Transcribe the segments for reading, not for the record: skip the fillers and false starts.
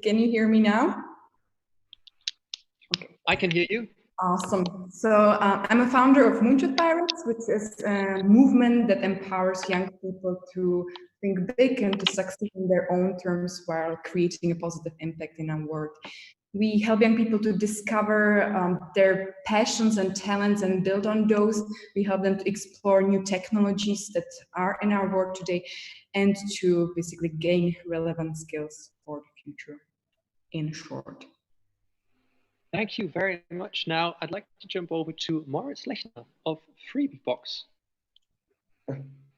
Can you hear me now? Okay. I can hear you. Awesome. So I'm a founder of Moonshot Pirates, which is a movement that empowers young people to think big and to succeed in their own terms while creating a positive impact in our world. We help young people to discover their passions and talents and build on those. We help them to explore new technologies that are in our world today and to basically gain relevant skills for the future, in short. Thank you very much. Now, I'd like to jump over to Moritz Lechner of Freebiebox.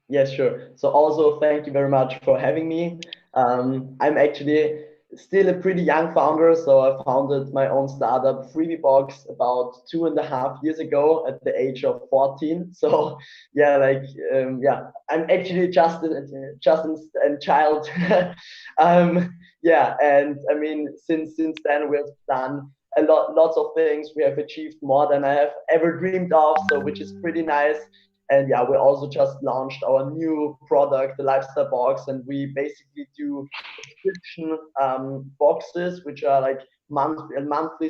Yes, sure. So also, thank you very much for having me. I'm actually still a pretty young founder, so I founded my own startup, Freebiebox, about 2.5 years ago at the age of 14. So yeah, I'm actually just a child. Yeah, and I mean, since then we've done lots of things. We have achieved more than I have ever dreamed of, so which is pretty nice. And yeah, we also just launched our new product, the Lifestyle Box, and we basically do subscription boxes, which are like monthly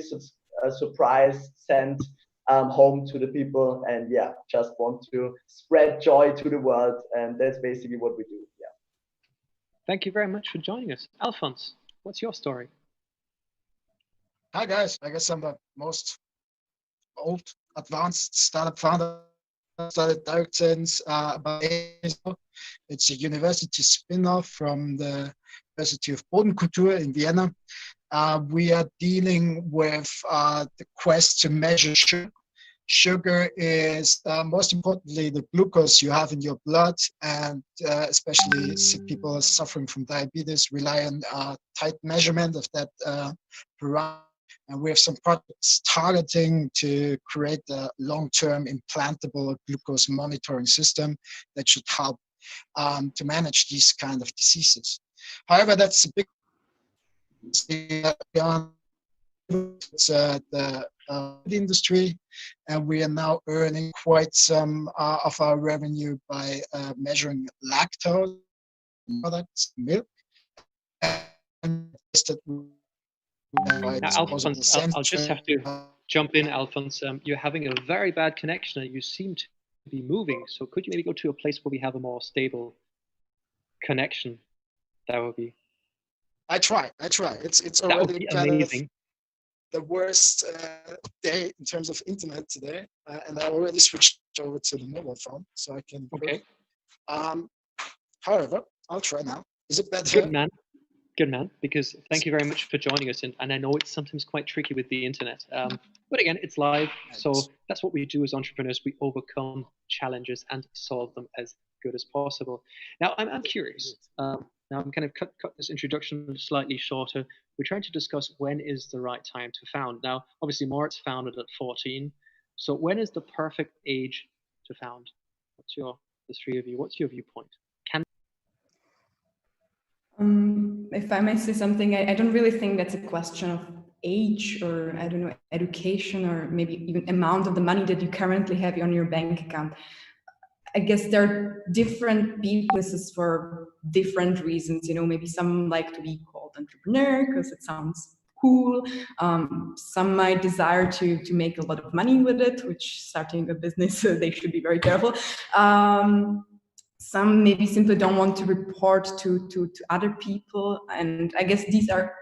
surprise sent home to the people. And yeah, just want to spread joy to the world, and that's basically what we do. Yeah. Thank you very much for joining us, Alfons. What's your story? Hi guys, I guess I'm the most old advanced startup founder. Started direct since about 8 years ago. It's a university spin-off from the University of Bodenkultur in Vienna. We are dealing with the quest to measure sugar. Sugar is most importantly the glucose you have in your blood, and especially sick people suffering from diabetes rely on tight measurement of that parameter. And we have some projects targeting to create a long-term implantable glucose monitoring system that should help to manage these kind of diseases. However, that's a big beyond the industry, and we are now earning quite some of our revenue by measuring lactose products, milk, and now, Alfons, I'll just have to jump in, Alfons. You're having a very bad connection and you seem to be moving. So could you maybe go to a place where we have a more stable connection? That would be... I try. It's already kind of the worst day in terms of internet today. And I already switched over to the mobile phone so I can... Okay. However, I'll try now. Is it better? Good man, because thank you very much for joining us. And I know it's sometimes quite tricky with the internet, but again, it's live. So that's what we do as entrepreneurs. We overcome challenges and solve them as good as possible. Now, I'm curious. Now I'm kind of cut this introduction slightly shorter. We're trying to discuss when is the right time to found. Now, obviously, Moritz founded at 14. So when is the perfect age to found? The three of you, what's your viewpoint? If I may say something, I don't really think that's a question of age or, I don't know, education or maybe even amount of the money that you currently have on your bank account. I guess there are different businesses for different reasons. You know, maybe some like to be called entrepreneur because it sounds cool. Some might desire to make a lot of money with it, which starting a business, they should be very careful. Some maybe simply don't want to report to other people. And I guess these are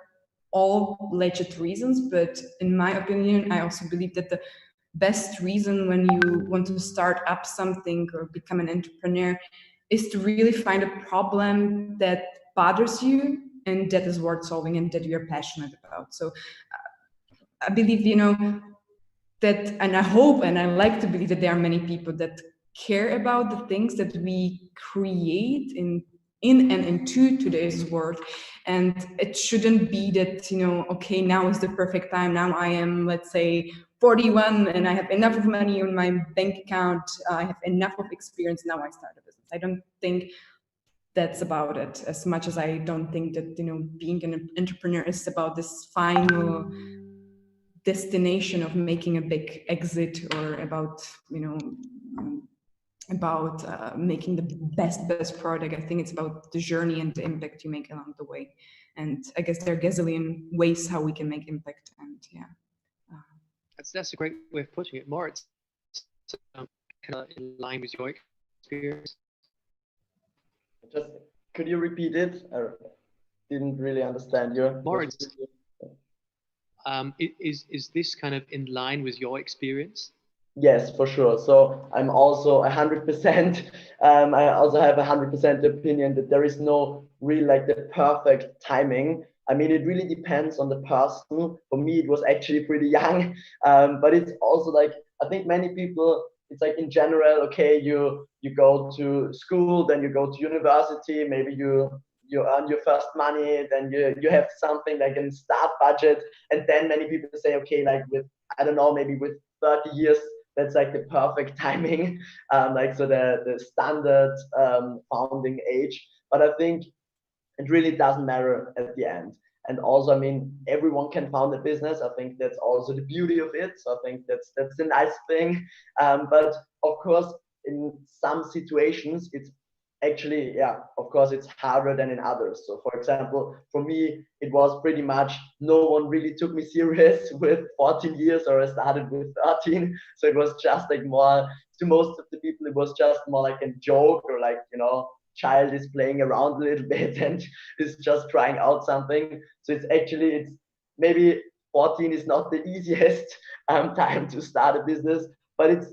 all legit reasons. But in my opinion, I also believe that the best reason when you want to start up something or become an entrepreneur is to really find a problem that bothers you and that is worth solving and that you're passionate about. So I believe, you know, that, and I hope and I like to believe that there are many people that care about the things that we create in and into today's world. And it shouldn't be that, you know, okay, now is the perfect time. Now I am, let's say, 41 and I have enough of money on my bank account. I have enough of experience. Now I start a business. I don't think that's about it, as much as I don't think that, you know, being an entrepreneur is about this final destination of making a big exit or about, you know, about making the best product. I think it's about the journey and the impact you make along the way. And I guess there are gazillion ways how we can make impact. And yeah. That's a great way of putting it. Moritz, kind of in line with your experience. Just could you repeat it? I didn't really understand you. Moritz, is this kind of in line with your experience? Yes, for sure. So I'm also 100%. I also have 100% opinion that there is no real like the perfect timing. I mean, it really depends on the person. For me, it was actually pretty young, but it's also like I think many people. It's like in general, okay, you go to school, then you go to university, maybe you earn your first money, then you have something like a start budget, and then many people say, okay, like with I don't know, maybe with 30 years that's like the perfect timing, like so the standard founding age. But I think it really doesn't matter at the end. And also, I mean, everyone can found a business. I think that's also the beauty of it. So I think that's the nice thing. But of course, in some situations, it's actually, yeah, of course, it's harder than in others. So for example, for me, it was pretty much no one really took me serious with 14 years, or I started with 13. So it was just like more, to most of the people, it was just more like a joke, or like, child is playing around a little bit and is just trying out something. So it's maybe 14 is not the easiest time to start a business, but it's,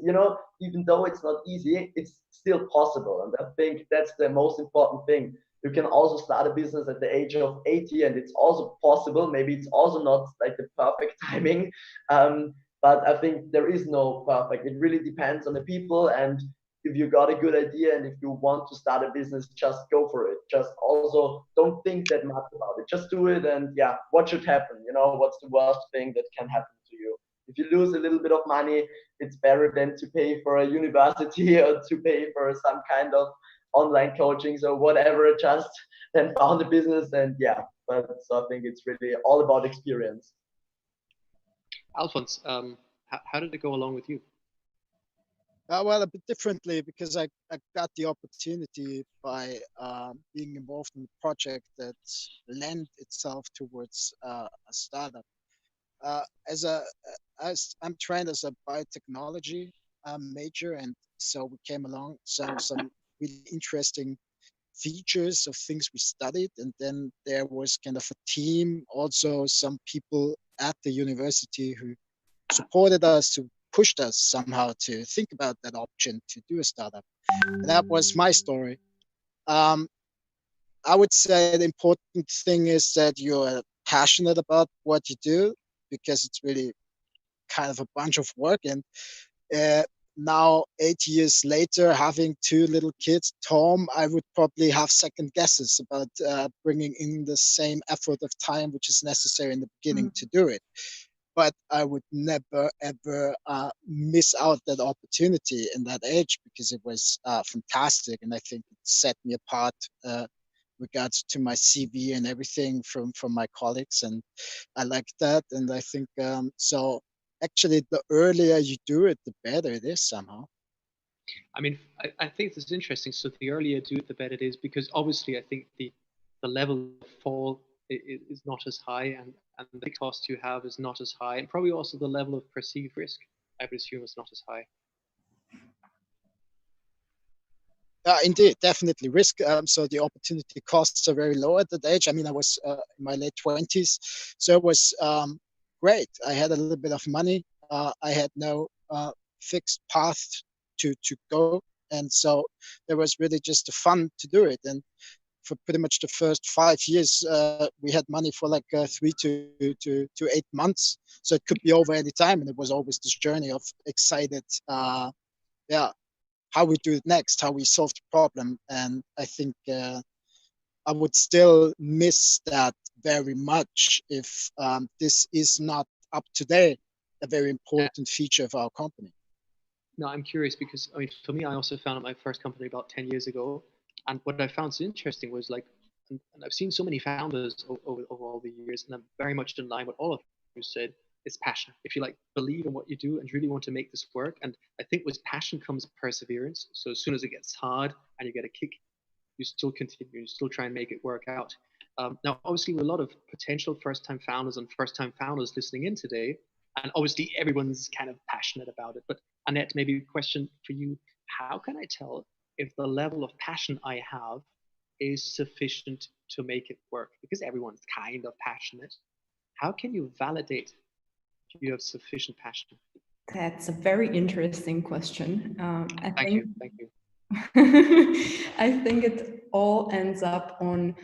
even though it's not easy, it's still possible. And I think that's the most important thing. You can also start a business at the age of 80, and it's also possible. Maybe it's also not like the perfect timing. But I think there is no perfect. It really depends on the people. And if you got a good idea and if you want to start a business, just go for it. Just also don't think that much about it. Just do it, and yeah, what should happen? What's the worst thing that can happen to you? If you lose a little bit of money, it's better than to pay for a university or to pay for some kind of online coachings or whatever, just then found a business. And yeah, but so I think it's really all about experience. Alfons, how did it go along with you? Well, a bit differently, because I got the opportunity by being involved in a project that lent itself towards a startup. I'm trained as a biotechnology major, and so we came along some really interesting features of things we studied, and then there was kind of a team, also some people at the university who supported us, to pushed us somehow to think about that option to do a startup. And that was my story. I would say the important thing is that you're passionate about what you do, because it's really kind of a bunch of work. And now, 8 years later, having 2 little kids, Tom, I would probably have second guesses about bringing in the same effort of time which is necessary in the beginning to do it. But I would never, ever miss out that opportunity in that age, because it was fantastic. And I think it set me apart regards to my CV and everything from my colleagues. And I like that. And I think so actually the earlier you do it, the better it is somehow. I mean, I think this is interesting. So the earlier you do it, the better it is, because obviously I think the level of fall is not as high, and the cost you have is not as high, and probably also the level of perceived risk, I would assume, is not as high. Indeed, definitely risk. So the opportunity costs are very low at that age. I mean, I was in my late 20s, so it was great. I had a little bit of money. I had no fixed path to go, and so there was really just the fun to do it. And for pretty much the first 5 years, we had money for like 3 to 8 months. So it could be over any time, and it was always this journey of excited, how we do it next, how we solve the problem. And I think I would still miss that very much if this is not up to date, a very important feature of our company. No, I'm curious, because I mean, for me, I also founded my first company about 10 years ago. And what I found so interesting was like, and I've seen so many founders over all the years, and I'm very much in line with all of you said, is passion. If you like believe in what you do and really want to make this work, and I think with passion comes perseverance. So as soon as it gets hard and you get a kick, you still continue, you still try and make it work out. Now, obviously, with a lot of potential first-time founders and first-time founders listening in today, and obviously everyone's kind of passionate about it. But Anet, maybe a question for you: how can I tell if the level of passion I have is sufficient to make it work? Because everyone's kind of passionate. How can you validate if you have sufficient passion? That's a very interesting question. Thank you. I think it all ends up on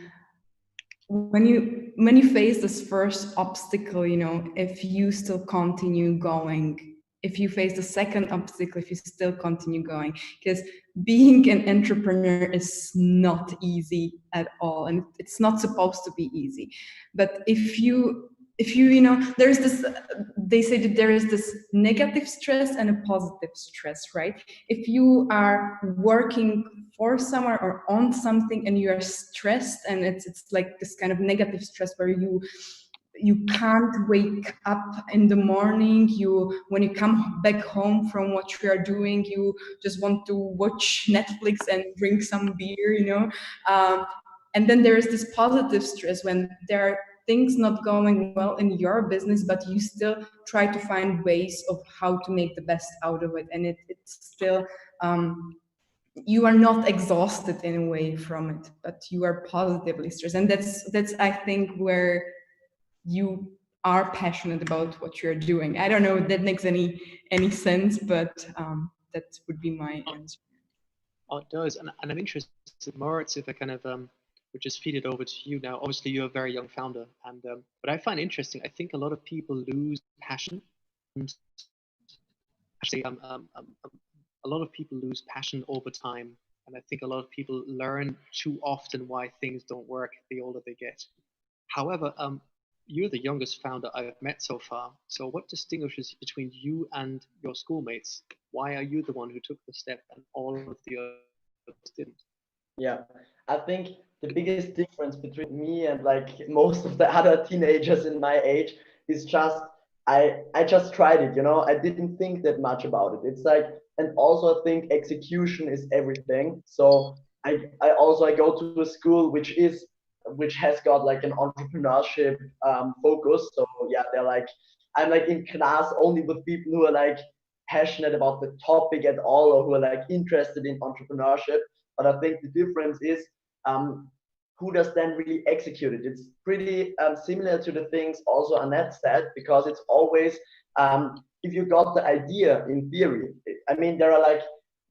when you face this first obstacle, if you still continue going, if you face the second obstacle, if you still continue going, because being an entrepreneur is not easy at all, and it's not supposed to be easy. But if you there's this, they say that there is this negative stress and a positive stress, right? If you are working for someone or on something and you are stressed, and it's like this kind of negative stress where you can't wake up in the morning, when you come back home from what you are doing, you just want to watch Netflix and drink some beer, and then there is this positive stress when there are things not going well in your business, but you still try to find ways of how to make the best out of it. And it's still, you are not exhausted in a way from it, but you are positively stressed. And that's I think where you are passionate about what you're doing. I don't know if that makes any sense, but that would be my answer. Oh, it does. And I'm interested, Moritz, if I kind of would just feed it over to you now. Obviously, you're a very young founder, and but I find interesting. I think a lot of people lose passion. Actually, a lot of people lose passion over time, and I think a lot of people learn too often why things don't work the older they get. However, you're the youngest founder I've met so far. So what distinguishes between you and your schoolmates? Why are you the one who took the step and all of the others didn't? Yeah, I think the biggest difference between me and like most of the other teenagers in my age is just I just tried it, I didn't think that much about it. It's like, and also I think execution is everything. So I go to a school which has got like an entrepreneurship focus. So yeah, I'm like in class only with people who are like passionate about the topic at all, or who are like interested in entrepreneurship. But I think the difference is who does then really execute it. It's pretty similar to the things also Anet said, because it's always, if you got the idea in theory, I mean, there are like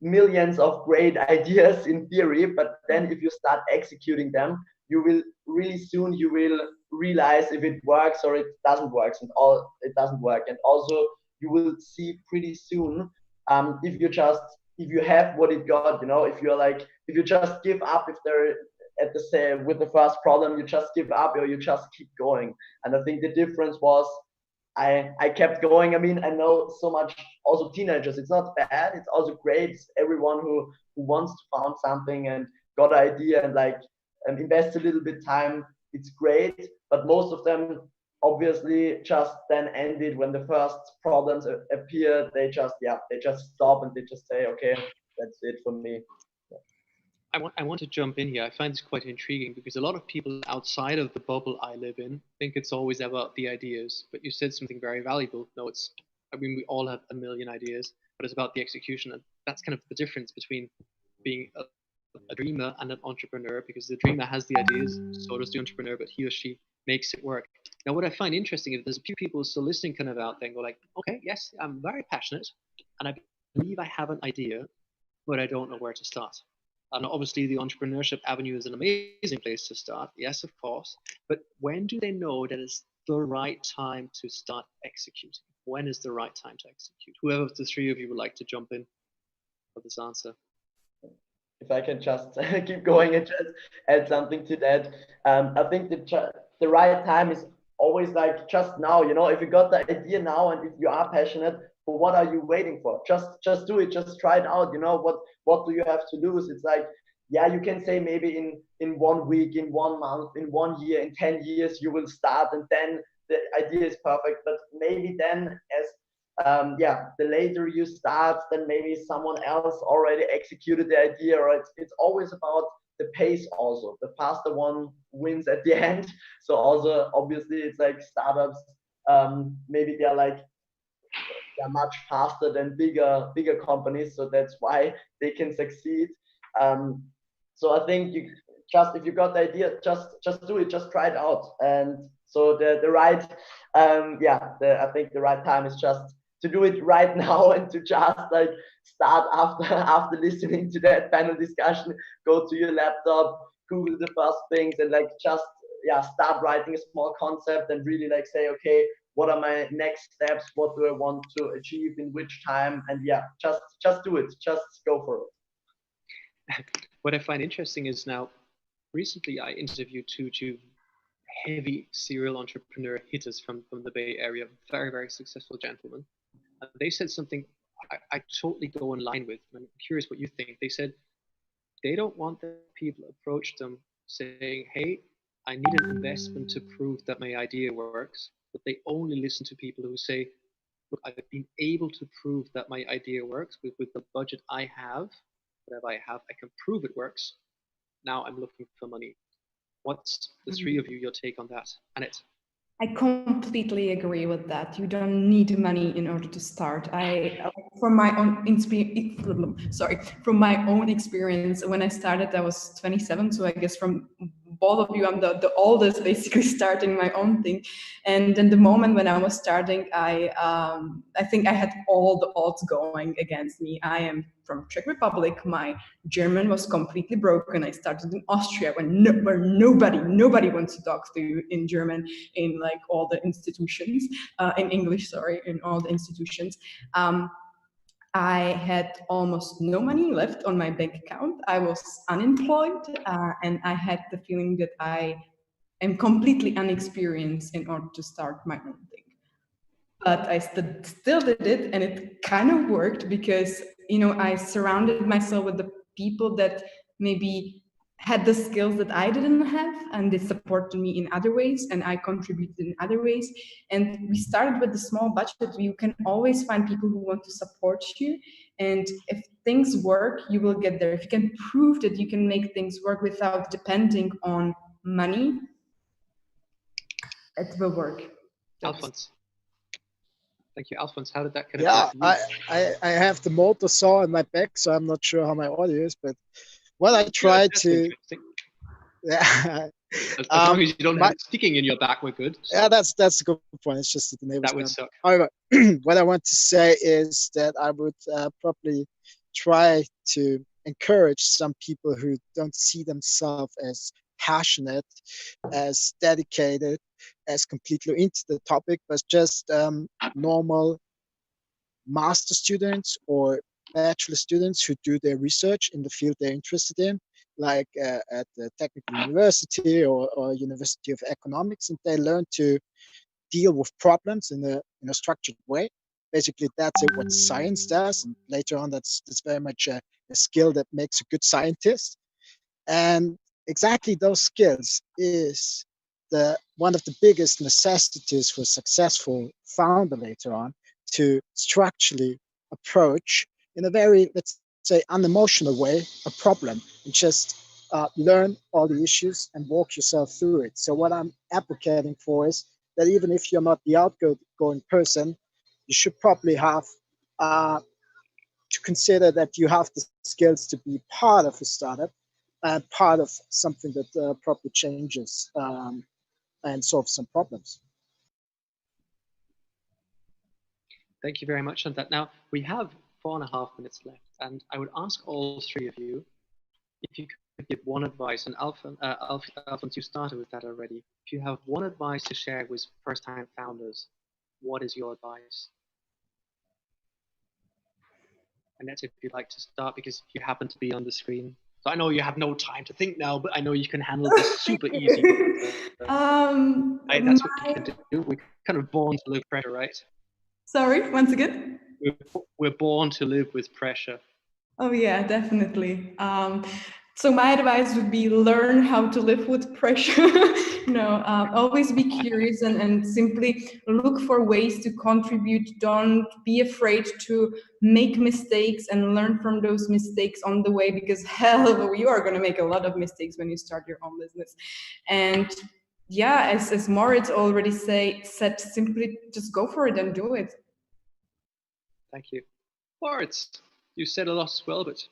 millions of great ideas in theory, but then if you start executing them, you will really soon, you will realize if it works or it doesn't work, it doesn't work. And also you will see pretty soon if you have what it got, if you just give up, if they're at the same with the first problem, you just give up or you just keep going. And I think the difference was I kept going. I mean, I know so much also teenagers, it's not bad, it's also great. It's everyone who wants to found something and got an idea and like invest a little bit time, it's great. But most of them obviously just then ended when the first problems appear. They just stop and they just say, okay, that's it for me. I want to jump in here. I find this quite intriguing because a lot of people outside of the bubble I live in think it's always about the ideas. But you said something very valuable. No, we all have a million ideas, but it's about the execution. And that's kind of the difference between being a dreamer and an entrepreneur, because the dreamer has the ideas, so does the entrepreneur, but he or she makes it work. Now, what I find interesting is there's a few people still listening kind of out there and go like, okay, yes, I'm very passionate and I believe I have an idea, but I don't know where to start. And obviously the Entrepreneurship Avenue is an amazing place to start. Yes, of course. But when do they know that it's the right time to start executing? When is the right time to execute? Whoever of the three of you would like to jump in for this answer. If I can just keep going and just add something to that. I think the right time is always like just now, if you got the idea now and if you are passionate, but what are you waiting for? Just do it, just try it out. What do you have to lose? It's like, yeah, you can say maybe in 1 week, in 1 month, in 1 year, in 10 years, you will start and then the idea is perfect, but maybe then as the later you start, then maybe someone else already executed the idea, or it's always about the pace also. The faster one wins at the end. So also, obviously, it's like startups, maybe they're much faster than bigger companies. So that's why they can succeed. So I think if you got the idea, just do it, just try it out. And so the right, I think the right time is just to do it right now, and to just like start after listening to that panel discussion, go to your laptop, Google the first things, and like just start writing a small concept, and really like say, okay, what are my next steps? What do I want to achieve in which time? And just do it, just go for it. What I find interesting is now, recently I interviewed two heavy serial entrepreneur hitters from the Bay Area, very, very successful gentlemen. And they said something I totally go in line with. I'm curious what you think. They said they don't want the people approach them saying, hey, I need an investment to prove that my idea works. But they only listen to people who say, look, I've been able to prove that my idea works with the budget I have, whatever I have, I can prove it works. Now I'm looking for money. What's the three of you, your take on that? Anet? I completely agree with that. You don't need money in order to start. From my own experience, when I started, I was 27. So I guess from both of you, I'm the oldest, basically starting my own thing. And then the moment when I was starting, I think I had all the odds going against me. I am from Czech Republic. My German was completely broken. I started in Austria, where nobody wants to talk to you in German, in like all the institutions, in English, sorry, in all the institutions. I had almost no money left on my bank account. I was unemployed, and I had the feeling that I am completely inexperienced in order to start my own thing. But I still did it, and it kind of worked because, I surrounded myself with the people that maybe had the skills that I didn't have, and they supported me in other ways, and I contributed in other ways. And we started with a small budget. You can always find people who want to support you. And if things work, you will get there. If you can prove that you can make things work without depending on money, it will work. Alfons. Thank you. Alfons, how did that kind of work for you? I have the motor saw in my back, so I'm not sure how my audio is, but what I tried to... Yeah. As long as you don't have it sticking in your back, we're good. So. Yeah, that's a good point. It's just that the neighbors. That would suck. However, what I want to say is that I would probably try to encourage some people who don't see themselves as passionate, as dedicated, as completely into the topic, but just normal master students or bachelor students who do their research in the field they're interested in, like at the technical university or University of Economics, and they learn to deal with problems in a structured way. Basically, that's what science does, and later on, that's very much a skill that makes a good scientist. And exactly those skills is one of the biggest necessities for a successful founder later on, to structurally approach in a very, let's say, unemotional way a problem, and just learn all the issues and walk yourself through it. So what I'm advocating for is that even if you're not the outgoing person, you should probably have to consider that you have the skills to be part of a startup and part of something that probably changes and solves some problems. Thank you very much on that. Now, we have 4.5 minutes left, and I would ask all three of you if you could give one advice, and Alfons, you started with that already. If you have one advice to share with first-time founders, what is your advice? Aneta, if you'd like to start, because you happen to be on the screen. So I know you have no time to think now, but I know you can handle this super easy. That's what we can do. We're kind of born to live pressure, right? Sorry, once again? We're born to live with pressure. Oh yeah, definitely. So my advice would be learn how to live with pressure. No, always be curious and simply look for ways to contribute. Don't be afraid to make mistakes and learn from those mistakes on the way, because hell, you are going to make a lot of mistakes when you start your own business. And yeah, as Moritz already said, simply just go for it and do it. Thank you. Moritz, you said a lot as well, but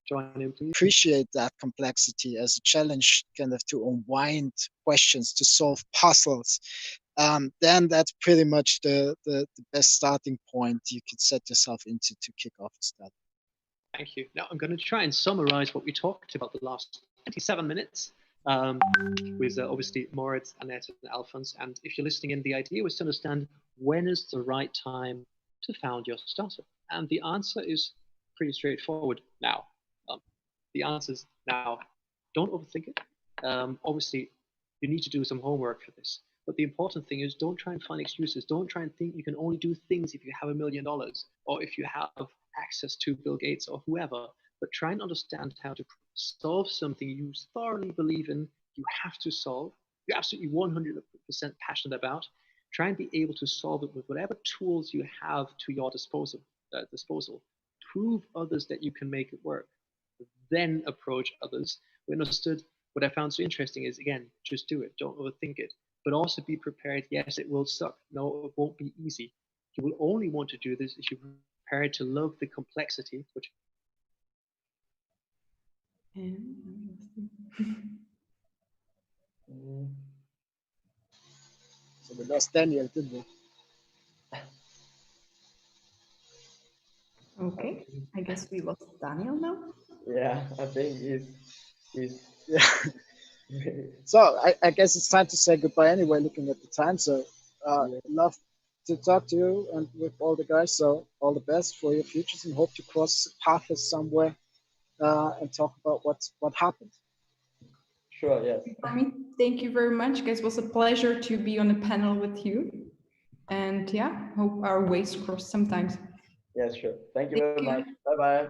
join in, please. Appreciate that complexity as a challenge, kind of to unwind questions, to solve puzzles. Then that's pretty much the best starting point you could set yourself into to kick off a startup. Thank you. Now I'm going to try and summarize what we talked about the last 27 minutes with obviously Moritz, Anet, and Alfons. And if you're listening in, the idea was to understand when is the right time to found your startup. And the answer is pretty straightforward now. The answer is now. Don't overthink it. Obviously, you need to do some homework for this. But the important thing is don't try and find excuses. Don't try and think you can only do things if you have $1 million or if you have access to Bill Gates or whoever. But try and understand how to solve something you thoroughly believe in, you have to solve, you're absolutely 100% passionate about. Try and be able to solve it with whatever tools you have to your disposal. Prove others that you can make it work. Then approach others. We understood. What I found so interesting is, again, just do it. Don't overthink it. But also be prepared. Yes, it will suck. No, it won't be easy. You will only want to do this if you're prepared to love the complexity, which So we lost Daniel, didn't we? Okay, I guess we lost Daniel now. Yeah, I think he's Yeah. So I guess it's time to say goodbye anyway, looking at the time. So love to talk to you and with all the guys. So all the best for your futures and hope to cross paths somewhere and talk about what happened. Sure, yes. For me, thank you very much, guys. It was a pleasure to be on a panel with you. And yeah, hope our ways cross sometimes. Yes, sure. Thank you very much. Bye-bye.